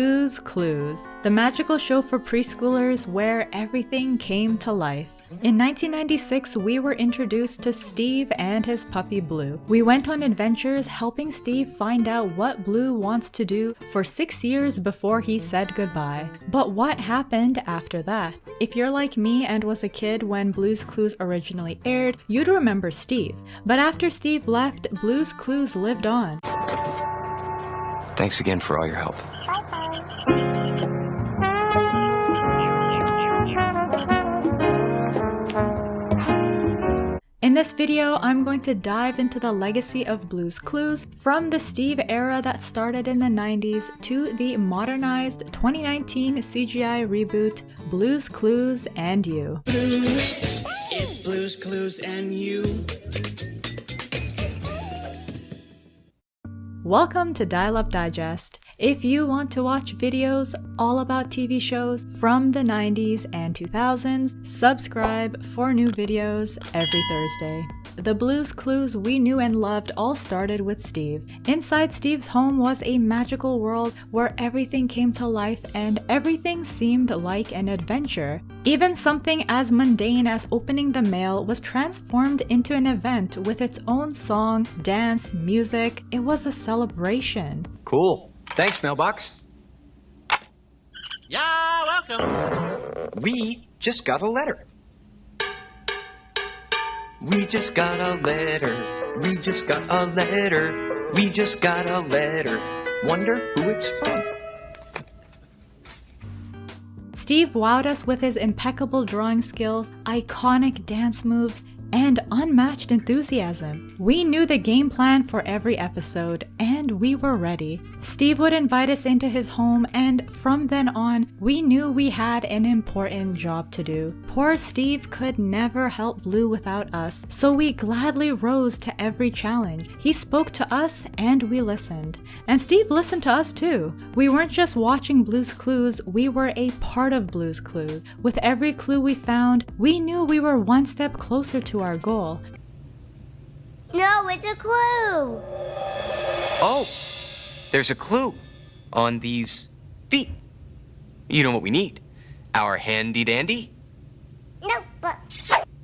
Blue's Clues, the magical show for preschoolers where everything came to life. In 1996, we were introduced to Steve and his puppy Blue. We went on adventures helping Steve find out what Blue wants to do for 6 years before he said goodbye. But what happened after that? If you're like me and was a kid when Blue's Clues originally aired, you'd remember Steve. But after Steve left, Blue's Clues lived on. Thanks again for all your help. In this video, I'm going to dive into the legacy of Blue's Clues from the Steve era that started in the 90s to the modernized 2019 CGI reboot, Blue's Clues and You. It's Blue's Clues and You. Welcome to Dial Up Digest. If you want to watch videos all about TV shows from the 90s and 2000s, subscribe for new videos every Thursday. The Blue's Clues we knew and loved all started with Steve. Inside Steve's home was a magical world where everything came to life and everything seemed like an adventure. Even something as mundane as opening the mail was transformed into an event with its own song, dance, music. It was a celebration. Cool. Thanks, mailbox. Yeah, welcome. We just got a letter. We just got a letter. We just got a letter. We just got a letter. Wonder who it's from. Steve wowed us with his impeccable drawing skills, iconic dance moves, and unmatched enthusiasm. We knew the game plan for every episode, and we were ready. Steve would invite us into his home, and from then on, we knew we had an important job to do. Poor Steve could never help Blue without us, so we gladly rose to every challenge. He spoke to us, and we listened. And Steve listened to us too. We weren't just watching Blue's Clues, we were a part of Blue's Clues. With every clue we found, we knew we were one step closer to our goal. No, it's a clue! Oh, there's a clue on these feet. You know what we need? Our handy-dandy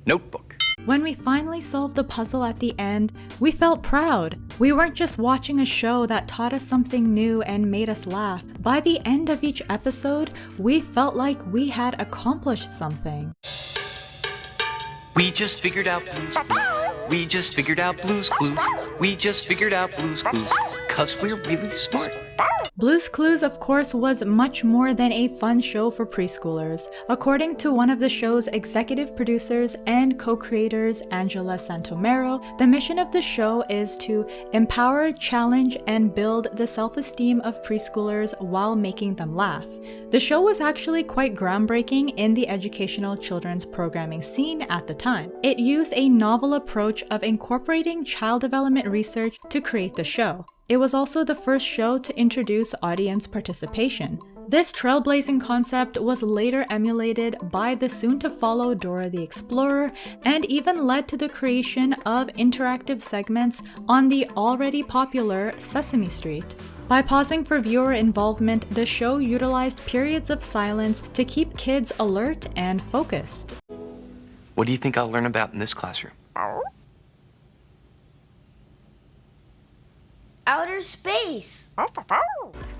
notebook. When we finally solved the puzzle at the end, we felt proud. We weren't just watching a show that taught us something new and made us laugh. By the end of each episode, we felt like we had accomplished something. We just figured out Blue's Clues. We just figured out Blue's Clues. We just figured out Blue's Clues. 'Cause we're really smart. Blue's Clues, of course, was much more than a fun show for preschoolers. According to one of the show's executive producers and co-creators, Angela Santomero, the mission of the show is to empower, challenge, and build the self-esteem of preschoolers while making them laugh. The show was actually quite groundbreaking in the educational children's programming scene at the time. It used a novel approach of incorporating child development research to create the show. It was also the first show to introduce audience participation. This trailblazing concept was later emulated by the soon-to-follow Dora the Explorer and even led to the creation of interactive segments on the already popular Sesame Street. By pausing for viewer involvement, the show utilized periods of silence to keep kids alert and focused. What do you think I'll learn about in this classroom? Outer space!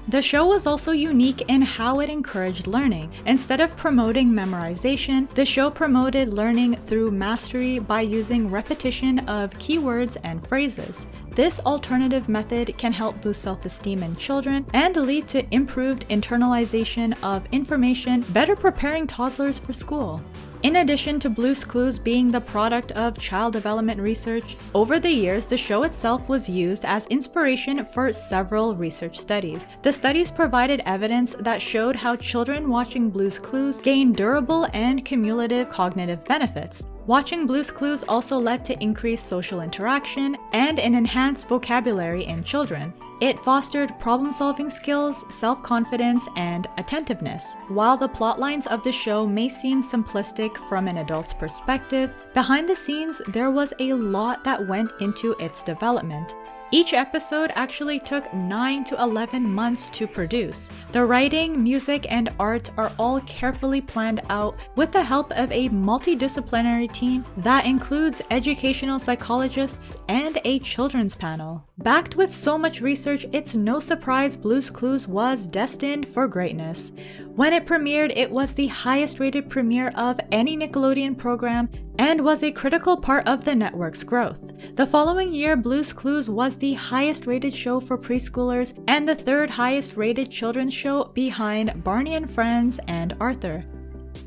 The show was also unique in how it encouraged learning. Instead of promoting memorization, the show promoted learning through mastery by using repetition of keywords and phrases. This alternative method can help boost self-esteem in children and lead to improved internalization of information, better preparing toddlers for school. In addition to Blue's Clues being the product of child development research, over the years the show itself was used as inspiration for several research studies. The studies provided evidence that showed how children watching Blue's Clues gained durable and cumulative cognitive benefits. Watching Blue's Clues also led to increased social interaction and an enhanced vocabulary in children. It fostered problem-solving skills, self-confidence, and attentiveness. While the plotlines of the show may seem simplistic from an adult's perspective, behind the scenes there was a lot that went into its development. Each episode actually took 9 to 11 months to produce. The writing, music, and art are all carefully planned out with the help of a multidisciplinary team that includes educational psychologists and a children's panel. Backed with so much research, it's no surprise Blue's Clues was destined for greatness. When it premiered, it was the highest rated premiere of any Nickelodeon program and was a critical part of the network's growth. The following year, Blue's Clues was the highest rated show for preschoolers and the third highest rated children's show behind Barney and Friends and Arthur.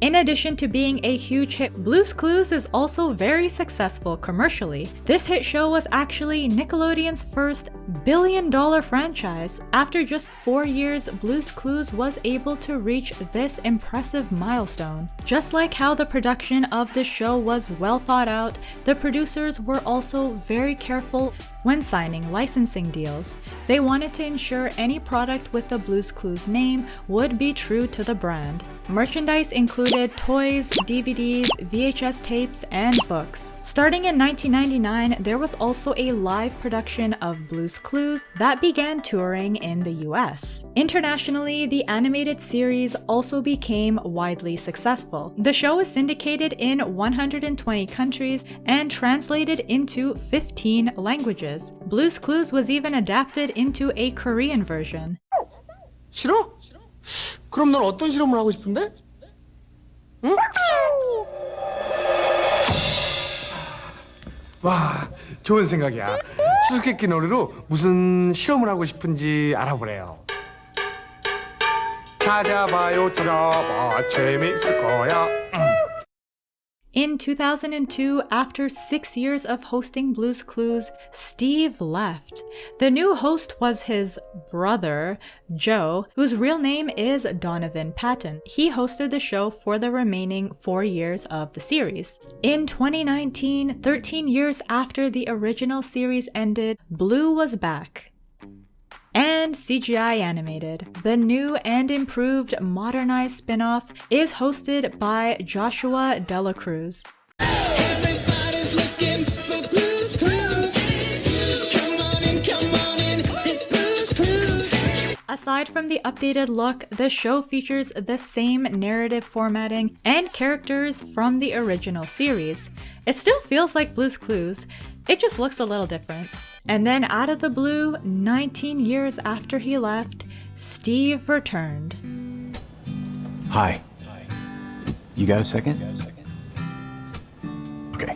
In addition to being a huge hit, Blue's Clues is also very successful commercially. This hit show was actually Nickelodeon's first billion-dollar franchise. After just 4 years, Blue's Clues was able to reach this impressive milestone. Just like how the production of the show was well thought out, the producers were also very careful when signing licensing deals. They wanted to ensure any product with the Blue's Clues name would be true to the brand. Merchandise included toys, DVDs, VHS tapes, and books. Starting in 1999, there was also a live production of Blue's Clues that began touring in the US. Internationally, the animated series also became widely successful. The show is syndicated in 120 countries and translated into 15 languages. Blue's Clues was even adapted into a Korean version. 싫어? 그럼 넌 어떤 실험을 하고 싶은데? 응? 와, 좋은 생각이야. 수수께끼 놀이로 무슨 실험을 하고 싶은지 알아보래요. 찾아봐, 재밌을 거야. In 2002, after 6 years of hosting Blue's Clues, Steve left. The new host was his brother, Joe, whose real name is Donovan Patton. He hosted the show for the remaining 4 years of the series. In 2019, 13 years after the original series ended, Blue was back. And CGI animated. The new and improved modernized spin-off is hosted by Joshua Dela Cruz. Everybody's looking for Blue's Clues. Come on in, it's Blue's Clues. Aside from the updated look, the show features the same narrative formatting and characters from the original series. It still feels like Blue's Clues, it just looks a little different. And then out of the blue, 19 years after he left, Steve returned. Hi. You got a second? Okay.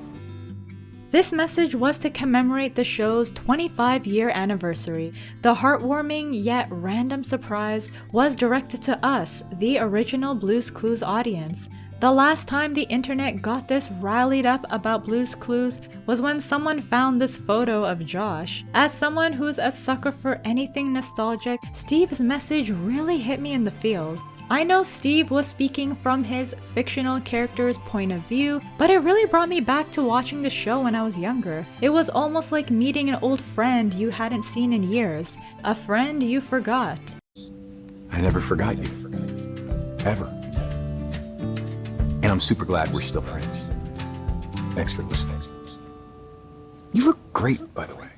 This message was to commemorate the show's 25-year anniversary. The heartwarming yet random surprise was directed to us, the original Blue's Clues audience. The last time the internet got this riled up about Blue's Clues was when someone found this photo of Josh. As someone who's a sucker for anything nostalgic, Steve's message really hit me in the feels. I know Steve was speaking from his fictional character's point of view, but it really brought me back to watching the show when I was younger. It was almost like meeting an old friend you hadn't seen in years, a friend you forgot. I never forgot you. Ever. And I'm super glad we're still friends. Thanks for listening. You look great, by the way.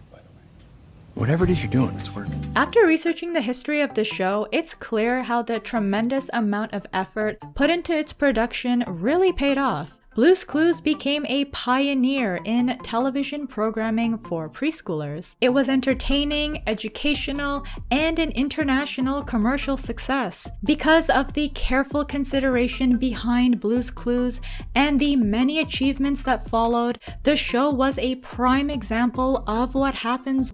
Whatever it is you're doing, it's working. After researching the history of the show, it's clear how the tremendous amount of effort put into its production really paid off. Blue's Clues became a pioneer in television programming for preschoolers. It was entertaining, educational, and an international commercial success. Because of the careful consideration behind Blue's Clues and the many achievements that followed, the show was a prime example of what happens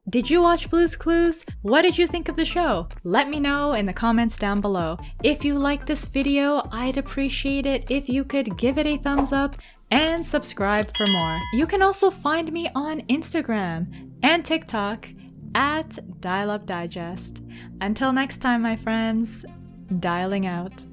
Did you watch Blue's Clues? What did you think of the show? Let me know in the comments down below. If you liked this video, I'd appreciate it if you could give it a thumbs up and subscribe for more. You can also find me on Instagram and TikTok at dialupdigest. Until next time, my friends, dialing out.